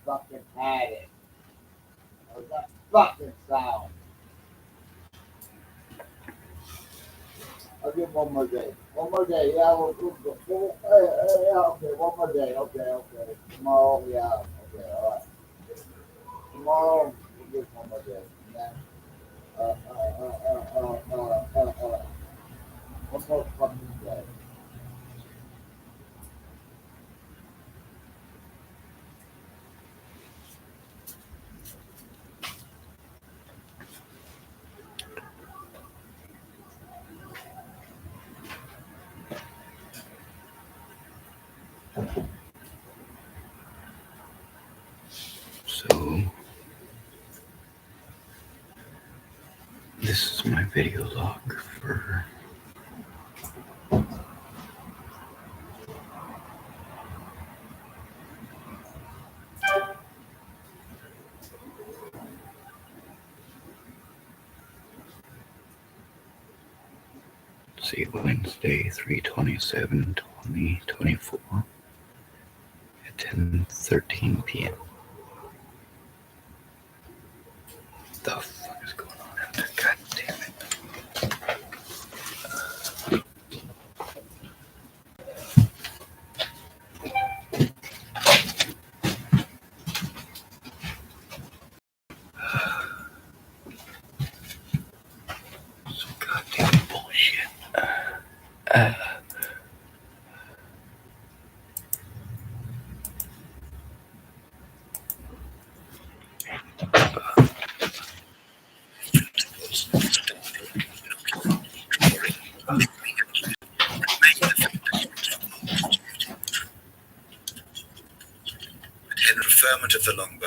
fucking had it. That was that fucking sound. I'll give one more day. One more day. Yeah, yeah, okay. One more day. Okay. Tomorrow, yeah. Okay, all right. Tomorrow, we'll give one more day. And then, one more fucking day. So, this is my video log for Wednesday 3/27/2024 at 10:13 p.m. The fuck is going on out there? God damn it. Some goddamn bullshit. In preferment of the longbow,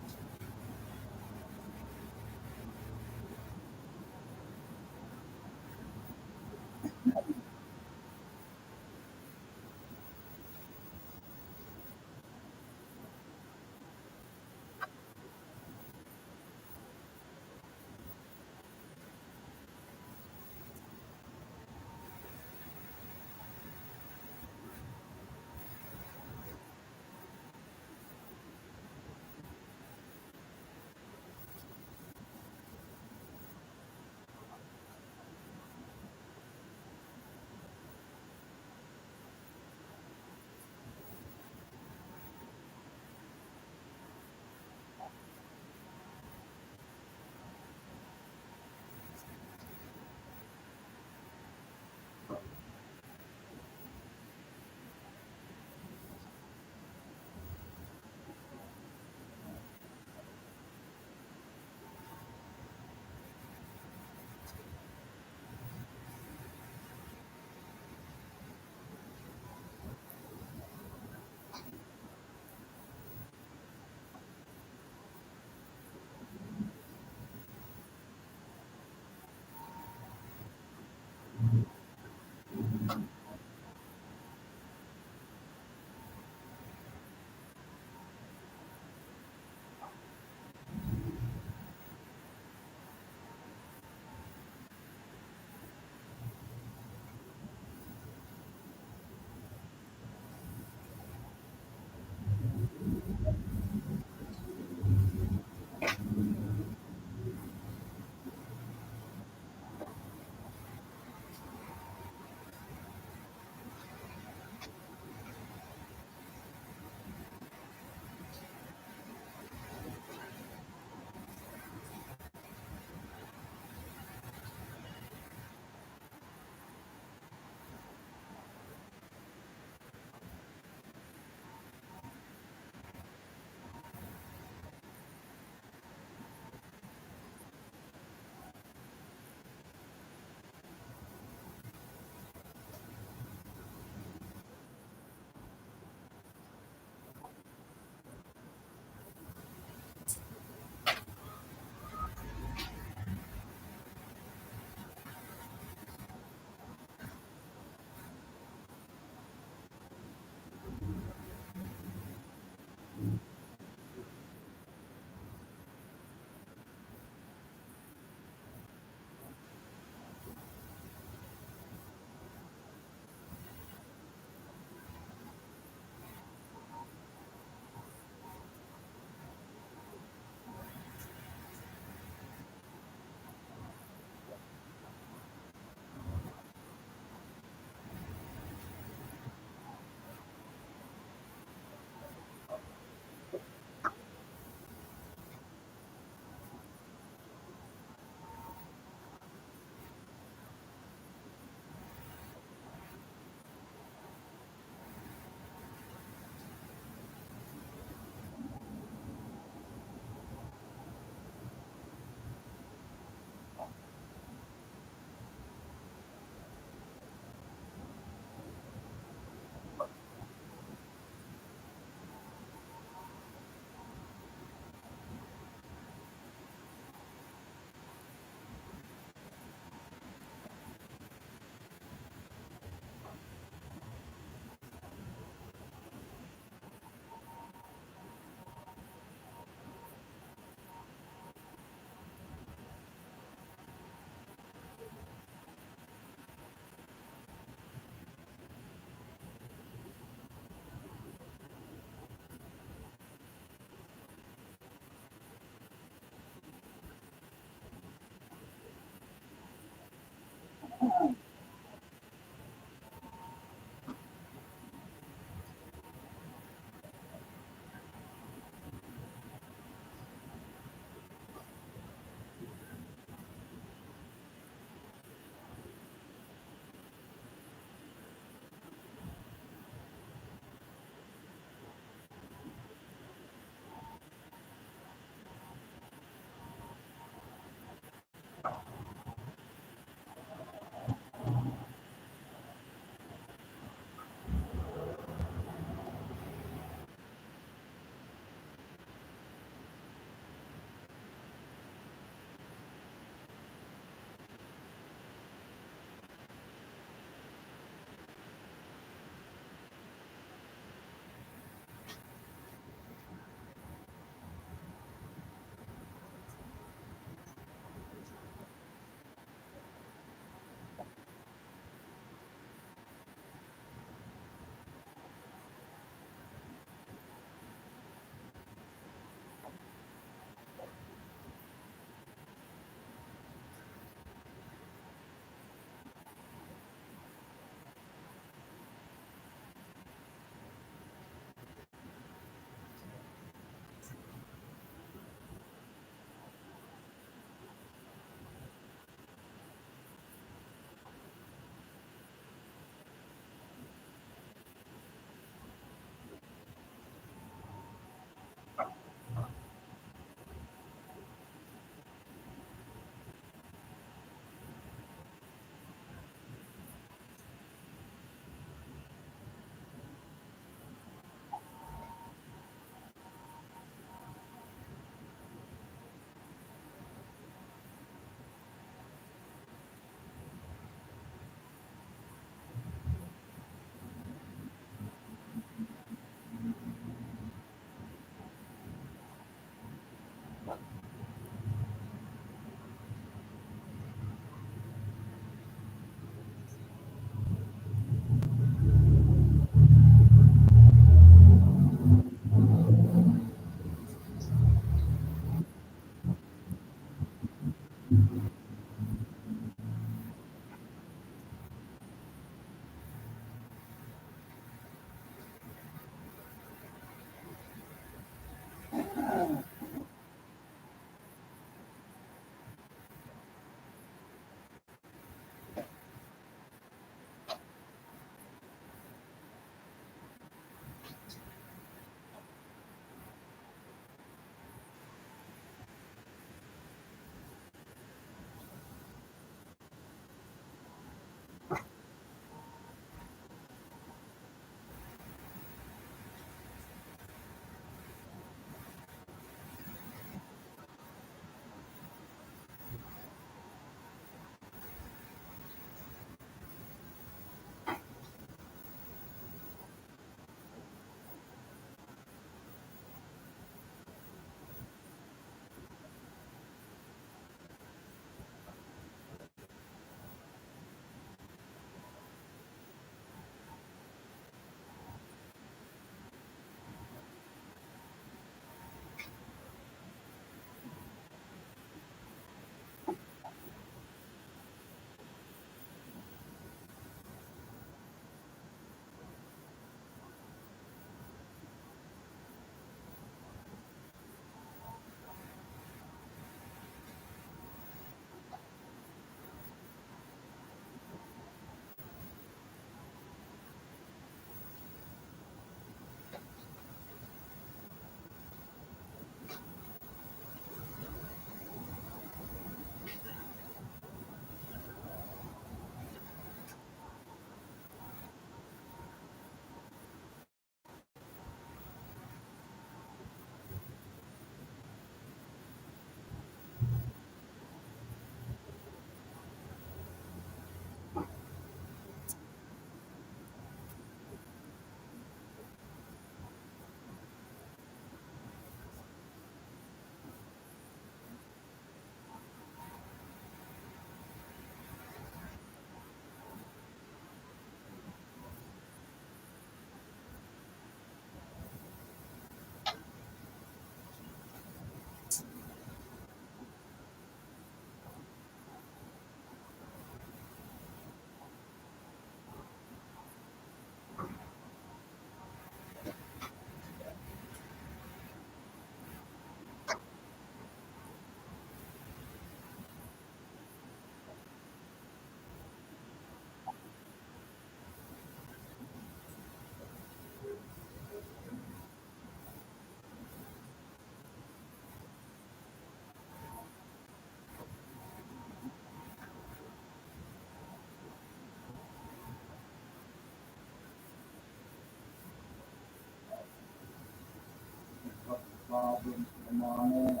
Problem. Come on in.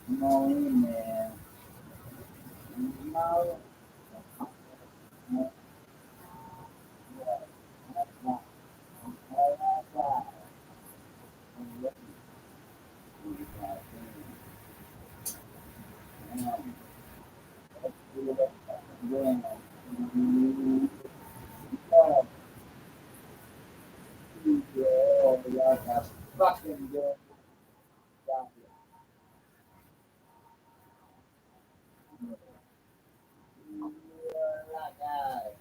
Come on in, man. No. No. Yeah. That's not. All right. I'm ready. You got let's do it again. Oh, yeah, that's fucking good. Got it. Yeah, that guy.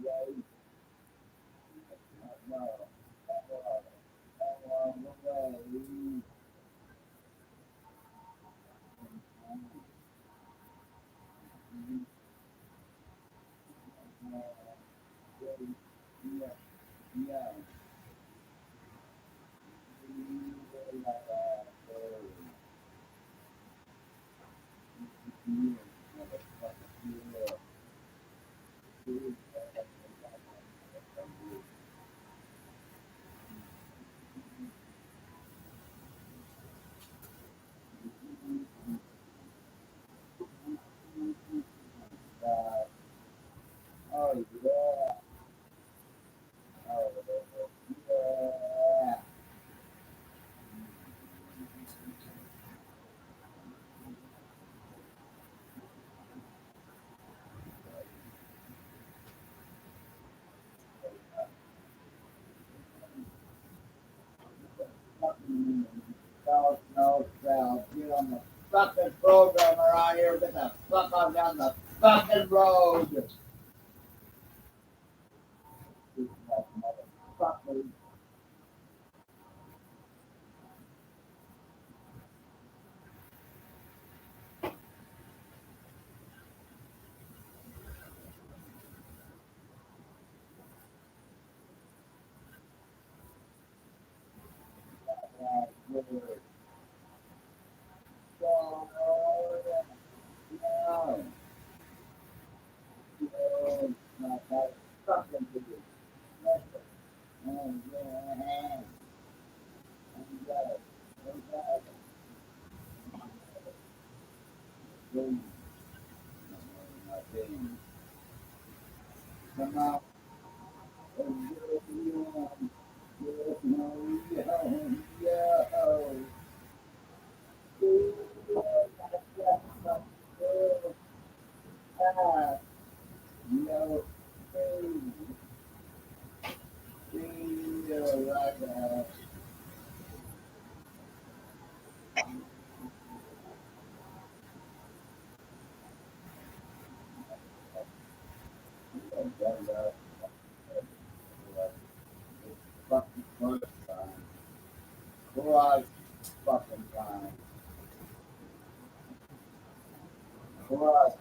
Yeah, no. Oh, yeah. Oh, yeah. No, get on the fucking program around here. Get the fuck on down the fucking road. Motherfucker. Come out and Right, fucking time. Right.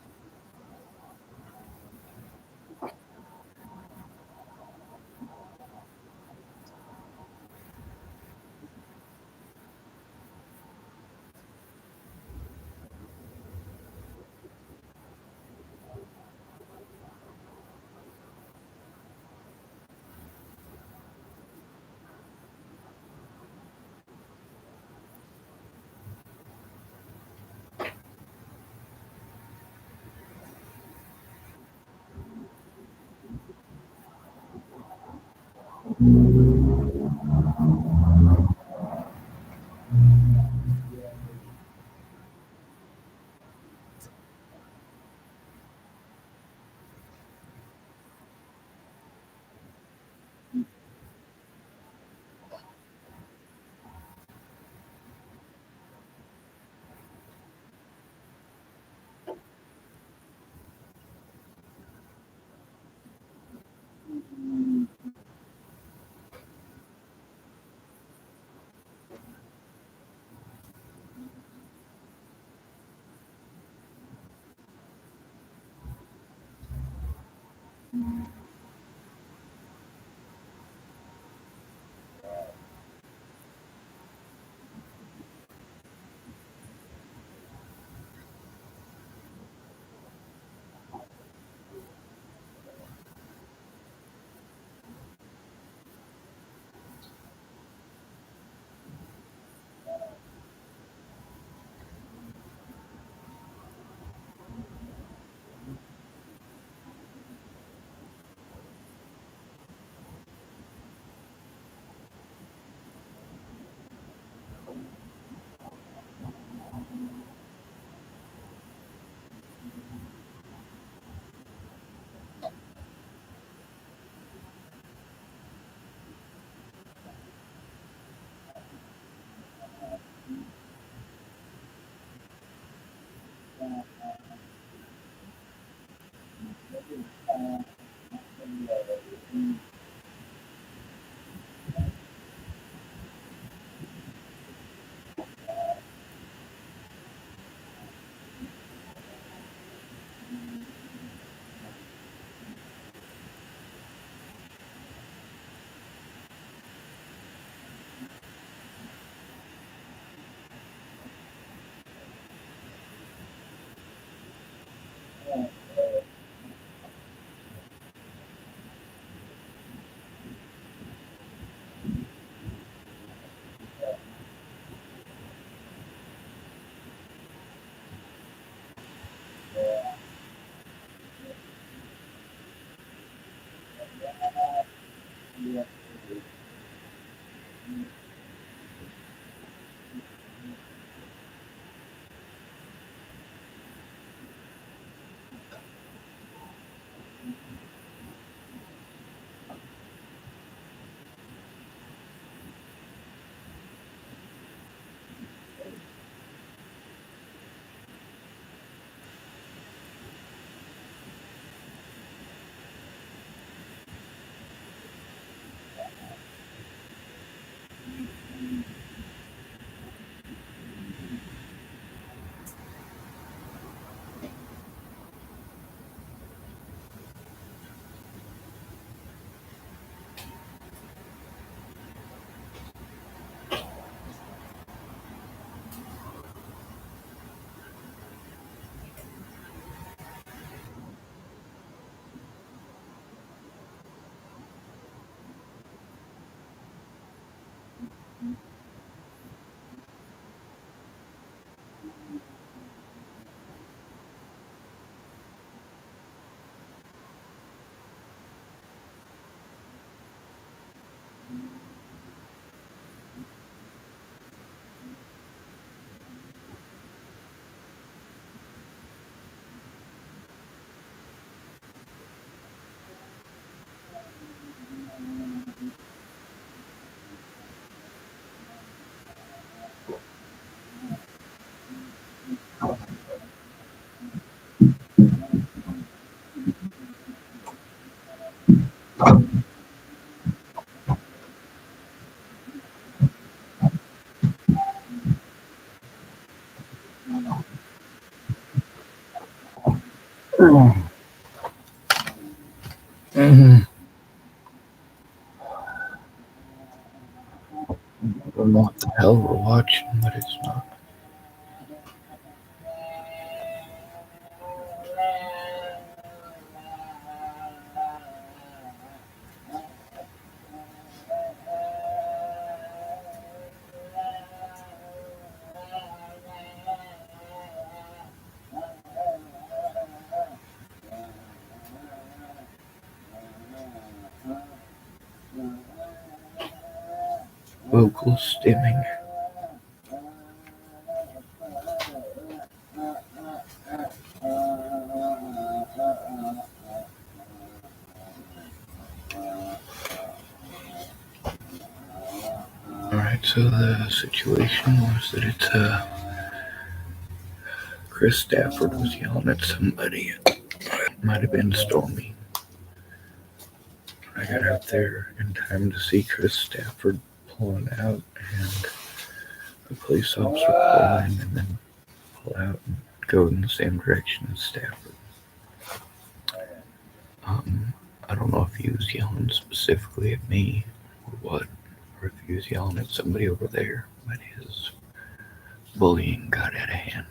Mm, I don't know what the hell we're watching, but it's not. Vocal stimming. Alright, so the situation was that it's Chris Stafford was yelling at somebody. Might have been Stormy. I got out there in time to see Chris Stafford pulling out and a police officer pull in and then pull out and go in the same direction as Stafford. I don't know if he was yelling specifically at me or what, or if he was yelling at somebody over there, but his bullying got out of hand.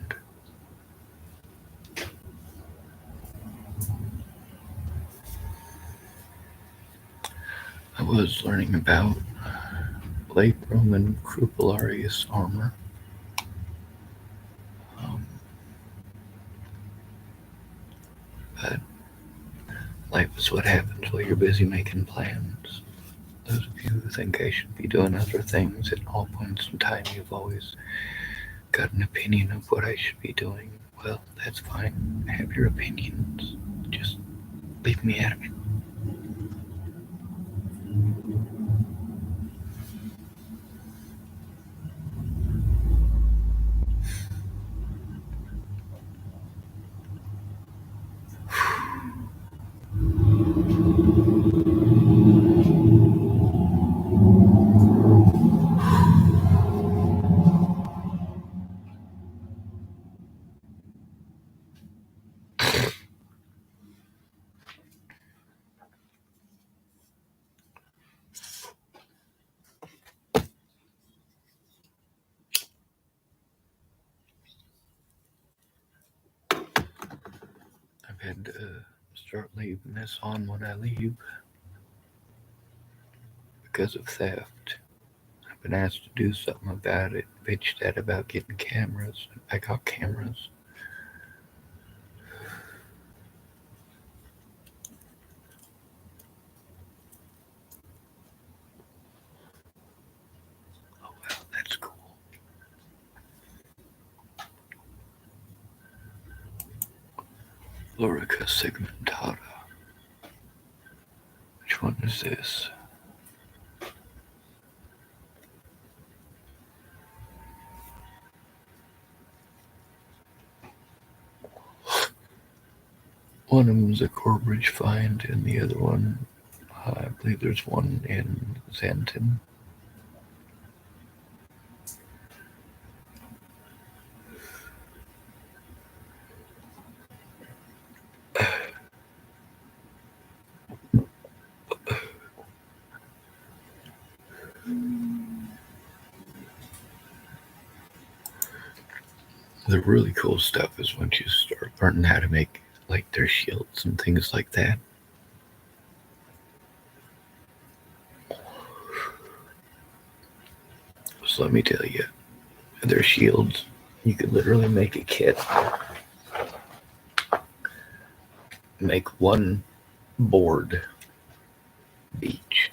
I was learning about late Roman Crupularius armor. But life is what happens while you're busy making plans. Those of you who think I should be doing other things at all points in time, you've always got an opinion of what I should be doing. Well, that's fine. Have your opinions. Just leave me out of it. had to start leaving this on when I leave because of theft. I've been asked to do something about it, bitched at about getting cameras. I got cameras. Oh well, that's cool. Lorica segmentata. Which one is this? One of them is a Corbridge find, and the other one, I believe there's one in Xanten. The really cool stuff is once you start learning how to make like their shields and things like that. So let me tell you, their shields, you could literally make a kit. Make one board each.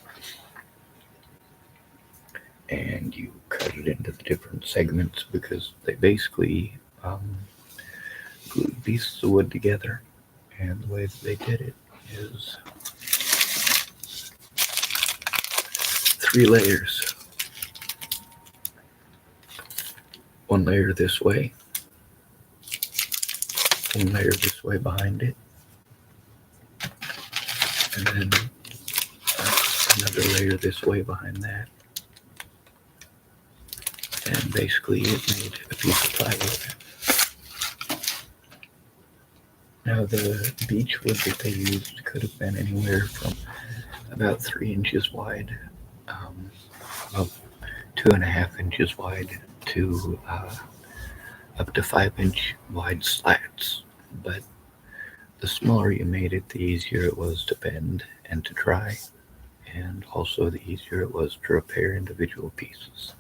And you cut it into the different segments because they basically glued pieces of wood together. And the way that they did it is 3 layers. One layer this way, one layer this way behind it, and then another layer this way behind that. And basically it made a piece of plywood. Now the beech wood that they used could have been anywhere from about 3 inches wide, about 2.5 inches wide to up to 5-inch wide slats. But the smaller you made it, the easier it was to bend and to dry, and also the easier it was to repair individual pieces.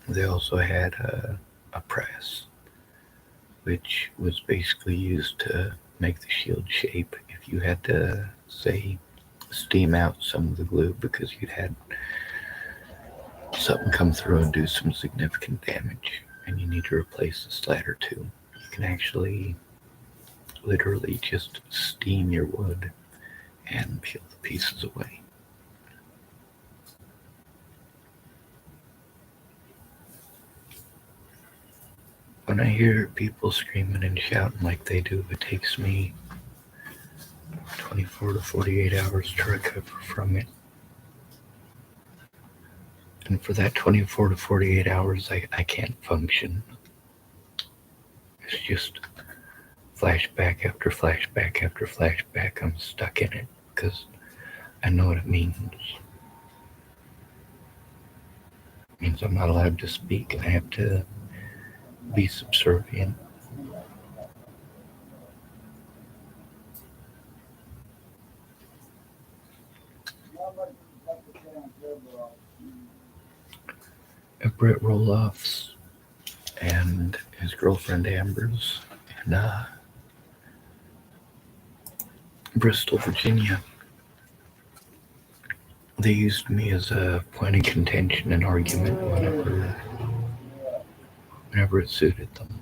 They also had a press, which was basically used to make the shield shape. If you had to, say, steam out some of the glue because you'd had something come through and do some significant damage, and you need to replace the slat or two, you can actually literally just steam your wood and peel the pieces away. When I hear people screaming and shouting like they do, it takes me 24 to 48 hours to recover from it. And for that 24 to 48 hours, I can't function. It's just flashback after flashback after flashback. I'm stuck in it because I know what it means. It means I'm not allowed to speak and I have to be subservient. Brett Roloff's and his girlfriend Amber's in Bristol, Virginia. They used me as a point of contention and argument whenever it suited them.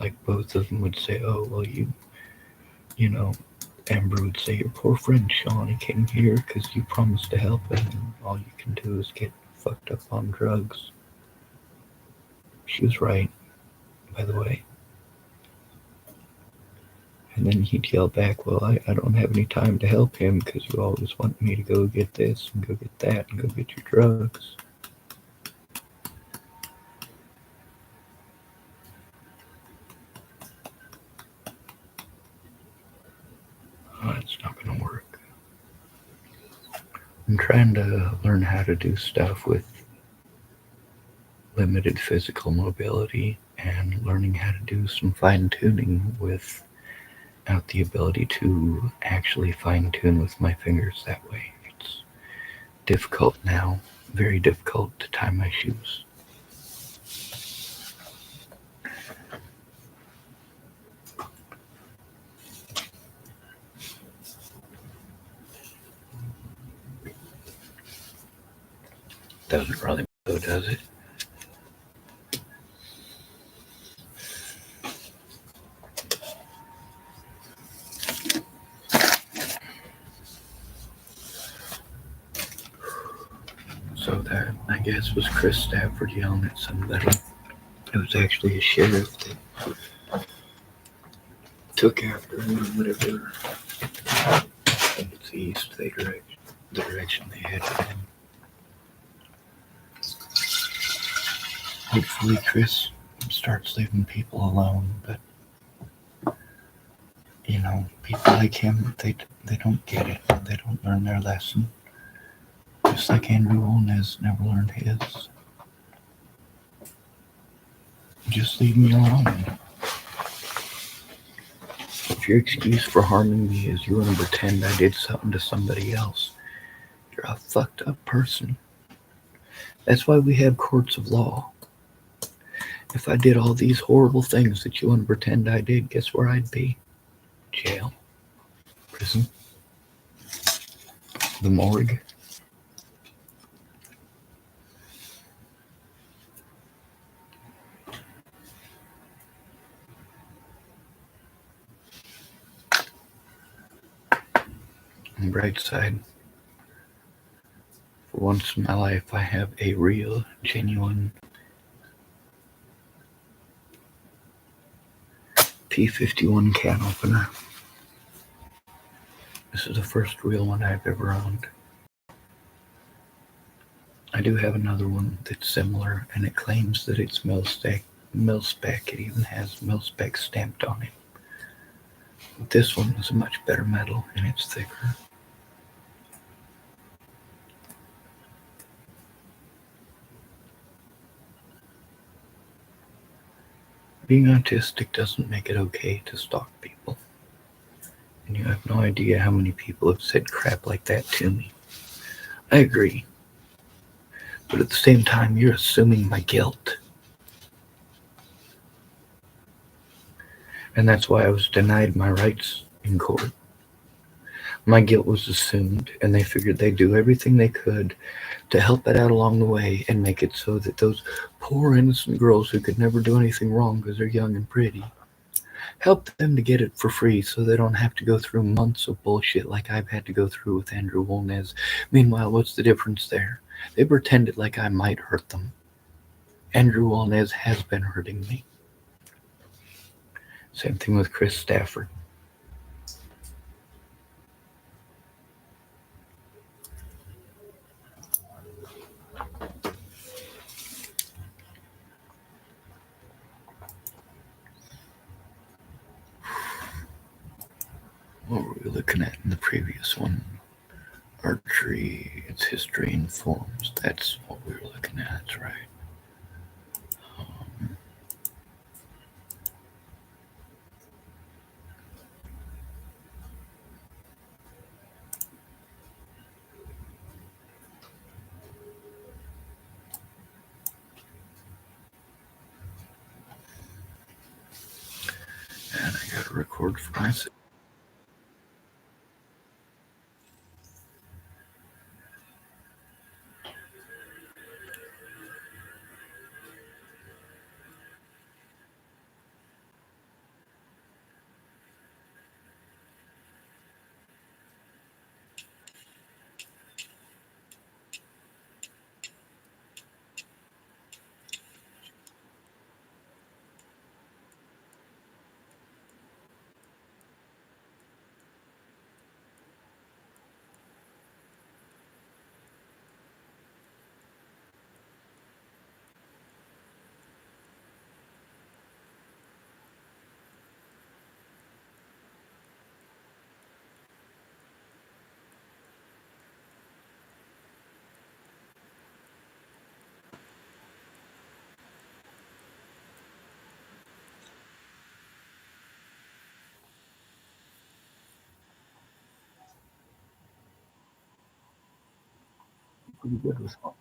Like both of them would say, oh, well, you know, Amber would say, your poor friend Sean, he came here because you promised to help him, and all you can do is get fucked up on drugs. She was right, by the way. And then he'd yell back, well, I don't have any time to help him because you always want me to go get this and go get that and go get your drugs. Oh, it's not going to work. I'm trying to learn how to do stuff with limited physical mobility and learning how to do some fine tuning without the ability to actually fine tune with my fingers that way. It's difficult now, very difficult to tie my shoes. Doesn't really matter, does it? So that, I guess, was Chris Stafford yelling at somebody. It was actually a sheriff that took after him or whatever. I think it's east, the direction they headed in. Hopefully Chris starts leaving people alone, but people like him, they don't get it. They don't learn their lesson. Just like Andrew Holness never learned his. Just leave me alone. If your excuse for harming me is you want to pretend I did something to somebody else, you're a fucked up person. That's why we have courts of law. If I did all these horrible things that you want to pretend I did, guess where I'd be? Jail. Prison. The morgue. On the bright side, for once in my life, I have a real, genuine P51 can opener. This is the first real one I've ever owned. I do have another one that's similar, and it claims that it's mil-spec. It even has mil-spec stamped on it. But this one is a much better metal, and it's thicker. Being autistic doesn't make it okay to stalk people. And you have no idea how many people have said crap like that to me. I agree. But at the same time, you're assuming my guilt. And that's why I was denied my rights in court. My guilt was assumed, and they figured they'd do everything they could to help it out along the way and make it so that those poor innocent girls who could never do anything wrong because they're young and pretty, help them to get it for free so they don't have to go through months of bullshit like I've had to go through with Andrew Holness. Meanwhile, what's the difference there? They pretended like I might hurt them. Andrew Holness has been hurting me. Same thing with Chris Stafford. What were we looking at in the previous one? Archery, its history and forms. That's what we were looking at, that's right. And I gotta record for myself. pretty good with one.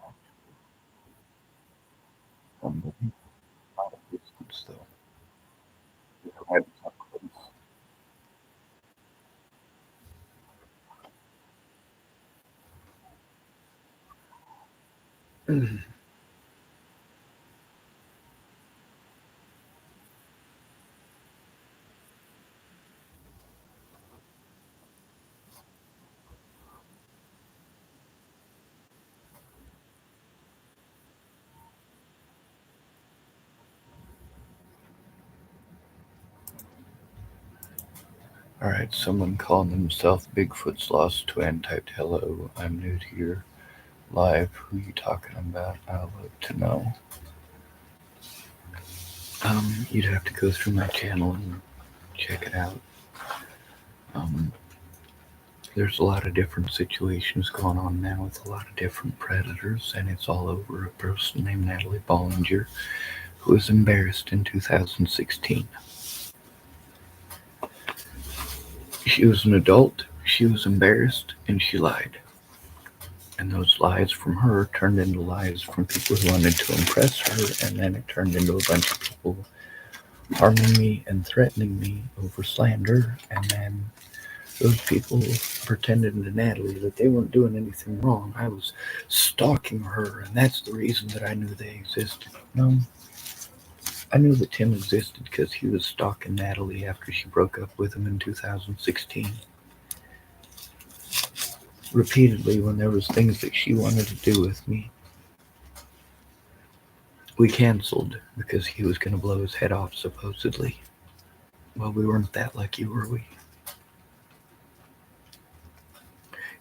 Somebody out of distance, though. If I had up close. All right, someone calling themselves Bigfoot's Lost Twin typed, "Hello, I'm new to your live. Who you talking about? I'd like to know." You'd have to go through my channel and check it out. There's a lot of different situations going on now with a lot of different predators, and it's all over a person named Natalie Bollinger, who was embarrassed in 2016. She was an adult, she was embarrassed, and she lied. And those lies from her turned into lies from people who wanted to impress her, and then it turned into a bunch of people harming me and threatening me over slander, and then those people pretended to Natalie that they weren't doing anything wrong. I was stalking her, and that's the reason that I knew they existed. No, I knew that Tim existed because he was stalking Natalie after she broke up with him in 2016. Repeatedly, when there was things that she wanted to do with me, we canceled because he was going to blow his head off, supposedly. Well, we weren't that lucky, were we?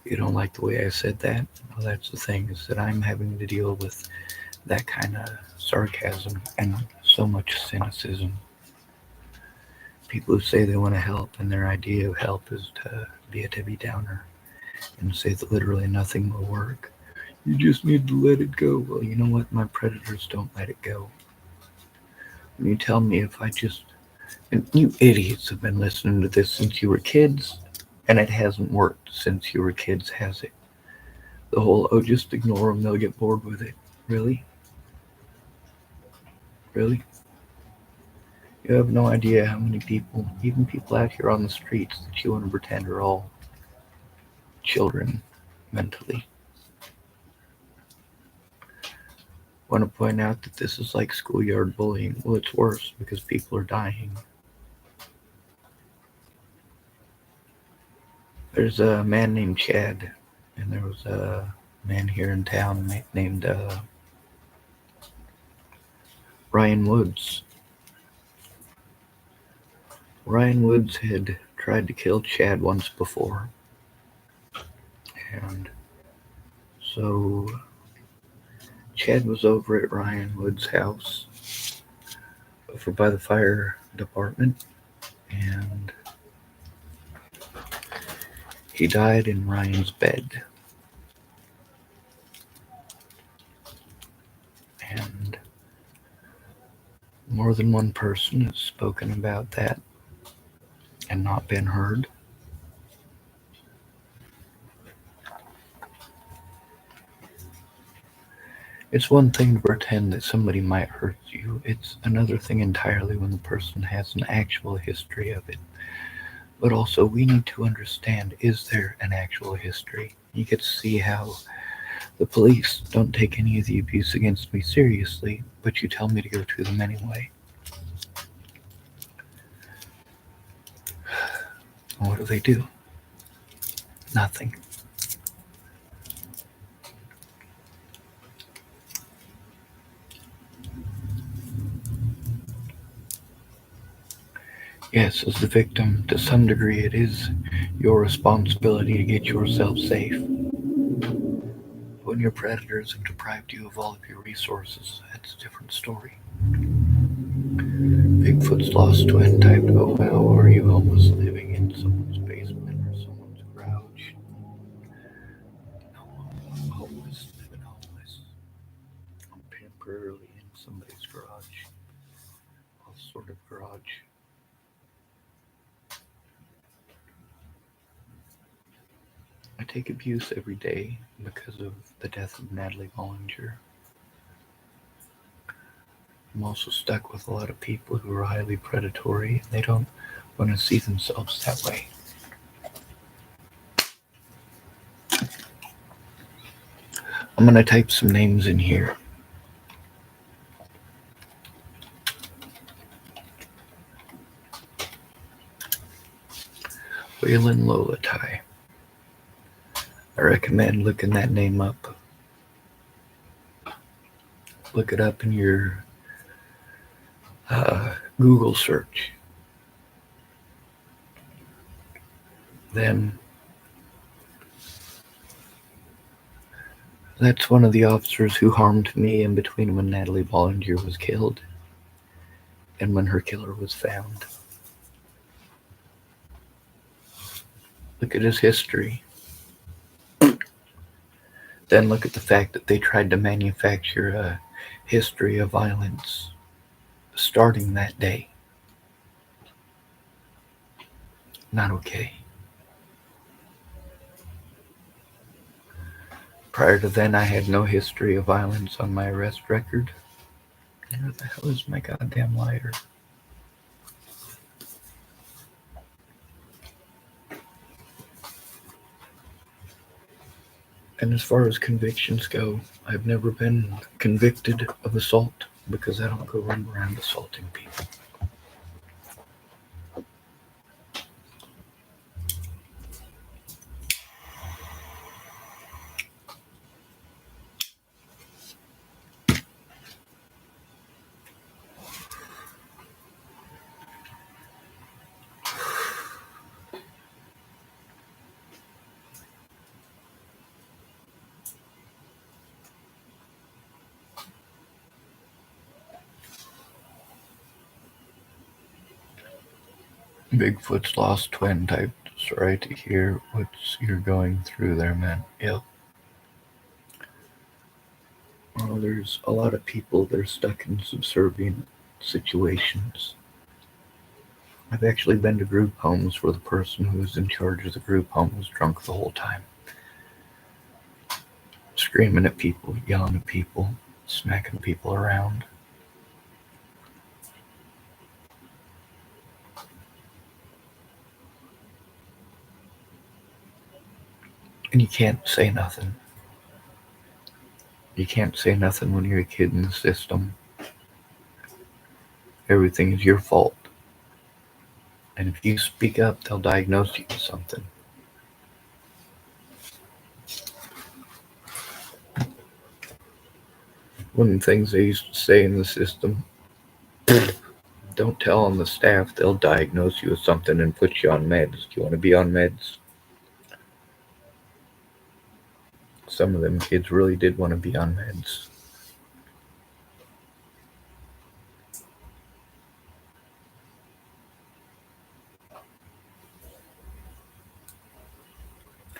You don't like the way I said that? Well, that's the thing, is that I'm having to deal with that kind of sarcasm and so much cynicism. People who say they want to help, and their idea of help is to be a Debbie Downer and say that literally nothing will work. You just need to let it go. Well, you know what? My predators don't let it go. When you tell me if I just... And you idiots have been listening to this since you were kids, and it hasn't worked since you were kids, has it? The whole, oh, just ignore them, they'll get bored with it. Really? Really? You have no idea how many people, even people out here on the streets, that you want to pretend are all children mentally. Want to point out that this is like schoolyard bullying. Well, it's worse because people are dying. There's a man named Chad, and there was a man here in town named Ryan Woods. Ryan Woods had tried to kill Chad once before, and so Chad was over at Ryan Woods' house over by the fire department, and he died in Ryan's bed. And more than one person has spoken about that and not been heard. It's one thing to pretend that somebody might hurt you. It's another thing entirely when the person has an actual history of it. But also, we need to understand, is there an actual history? You get to see how the police don't take any of the abuse against me seriously, but you tell me to go to them anyway. What do? Nothing. Yes, as the victim, to some degree it is your responsibility to get yourself safe. When your predators have deprived you of all of your resources, that's a different story. Bigfoot's Lost Twin typed, "Oh wow, are you homeless living in someone's basement or someone's garage?" No, I'm homeless, living homeless. I'm temporarily in somebody's garage. All sort of garage. I take abuse every day because of the death of Natalie Bollinger. I'm also stuck with a lot of people who are highly predatory and they don't want to see themselves that way. I'm going to type some names in here. Waylon Lolatai. I recommend looking that name up. Look it up in your Google search. Then that's one of the officers who harmed me in between when Natalie Bollinger was killed and when her killer was found. Look at his history. Then look at the fact that they tried to manufacture a history of violence starting that day. Not okay. Prior to then, I had no history of violence on my arrest record. Where the hell is my goddamn lighter? And as far as convictions go, I've never been convicted of assault because I don't go run around assaulting people. Bigfoot's lost twin typed right to hear what you're going through there, man. Yep. Well, there's a lot of people that are stuck in subservient situations. I've actually been to group homes where the person who was in charge of the group home was drunk the whole time. Screaming at people, yelling at people, smacking people around. And you can't say nothing. You can't say nothing when you're a kid in the system. Everything is your fault. And if you speak up, they'll diagnose you with something. One of the things they used to say in the system, don't tell on the staff, they'll diagnose you with something and put you on meds. Do you want to be on meds? Some of them kids really did want to be on meds.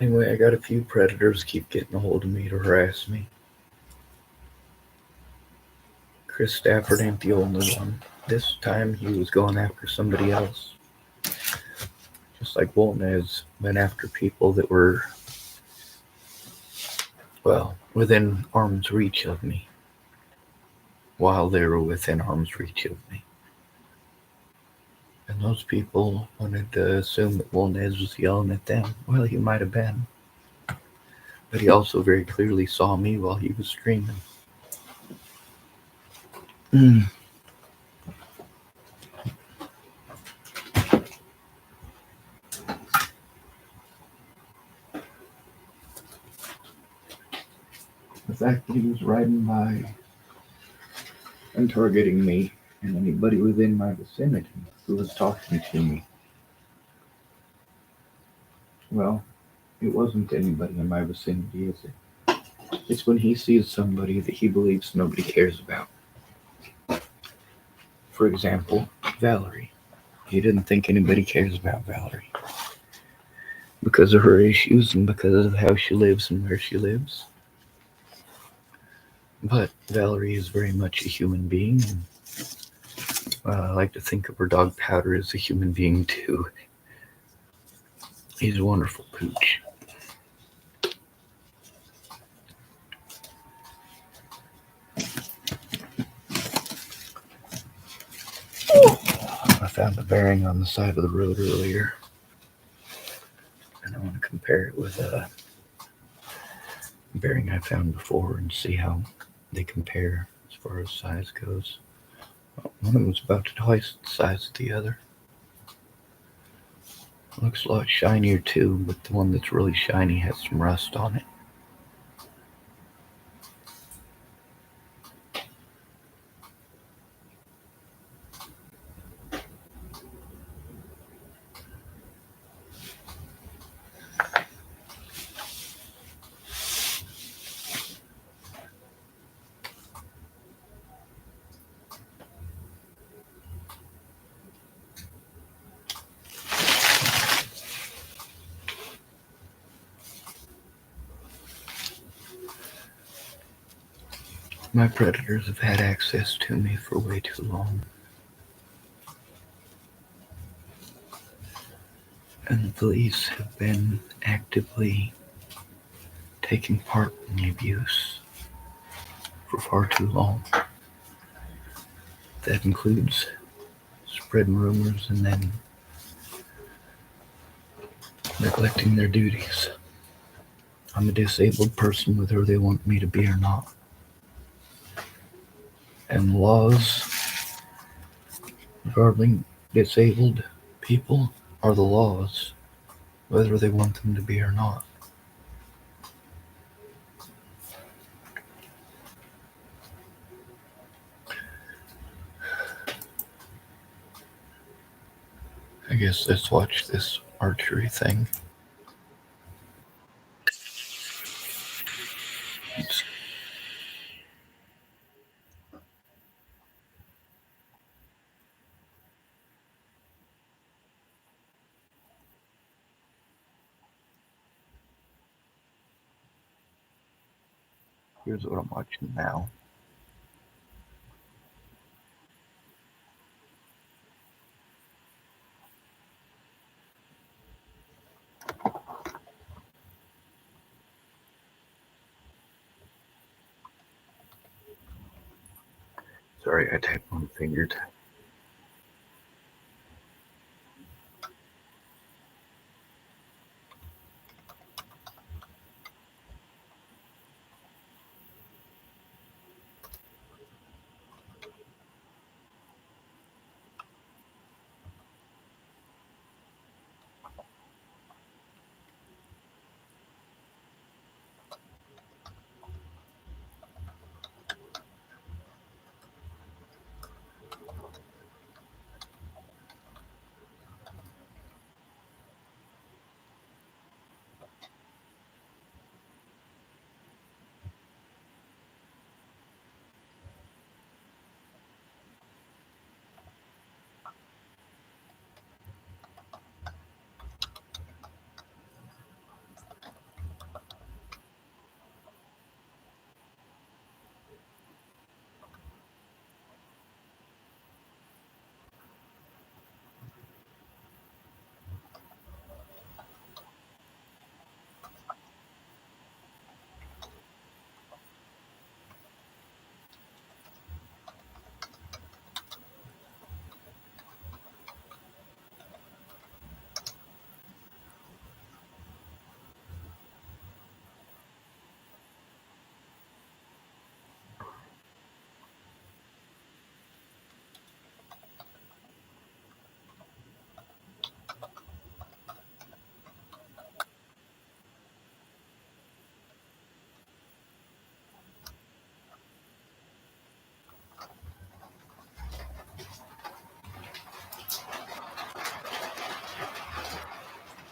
Anyway, I got a few predators keep getting a hold of me to harass me. Chris Stafford ain't the only one. This time he was going after somebody else. Just like Wolnez went after people that were, well, within arm's reach of me. While they were within arm's reach of me. And those people wanted to assume that Wolnez was yelling at them. Well, he might have been. But he also very clearly saw me while he was screaming. The fact that he was riding by and targeting me and anybody within my vicinity who was talking to me. Well, it wasn't anybody in my vicinity, is it? It's when he sees somebody that he believes nobody cares about. For example, Valerie. He didn't think anybody cares about Valerie. Because of her issues and because of how she lives and where she lives. But Valerie is very much a human being. And, I like to think of her dog Powder as a human being too. He's a wonderful pooch. found a bearing on the side of the road earlier, and I want to compare it with a bearing I found before and see how they compare as far as size goes. One of them was about twice the size of the other. Looks a lot shinier too, but the one that's really shiny has some rust on it. My predators have had access to me for way too long. And the police have been actively taking part in the abuse for far too long. That includes spreading rumors and then neglecting their duties. I'm a disabled person whether they want me to be or not. And laws regarding disabled people are the laws, whether they want them to be or not. I guess let's watch this archery thing. Oops. Here's what I'm watching now. Sorry, I typed one fingered.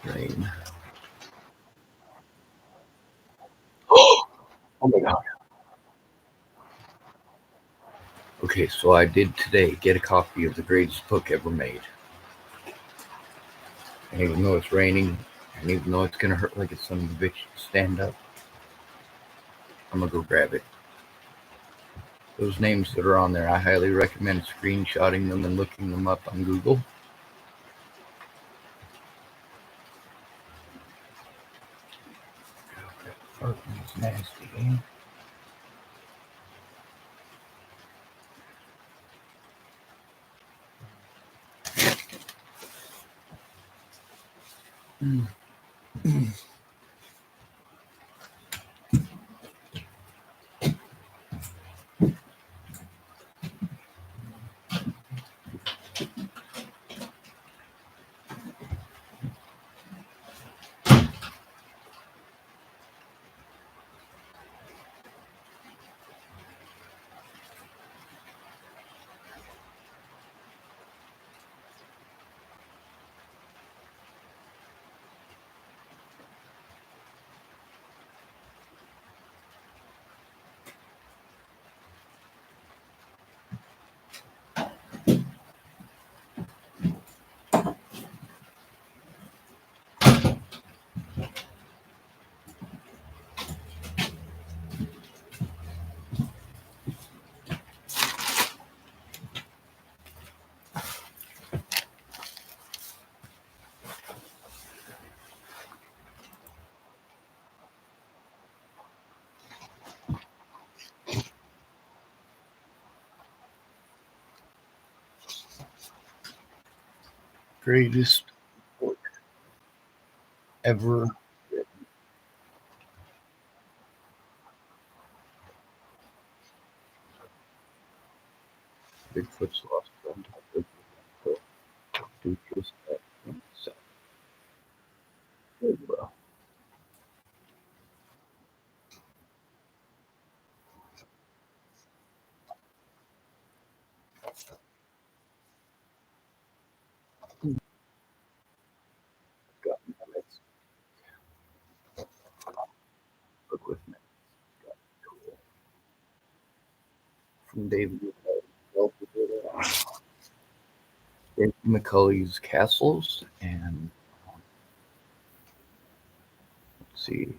Rain. Oh my god. Okay, so I did today get a copy of the greatest book ever made. And even though it's raining, and even though it's gonna hurt like a son of a bitch to stand up, I'm gonna go grab it. Those names that are on there, I highly recommend screenshotting them and looking them up on Google. It's nasty, eh? Greatest book ever written. Bigfoot's lost friend. Do just that himself. Good, bro. Got minutes. Book with me. Cool. From David McCulley's Castles, and let's see,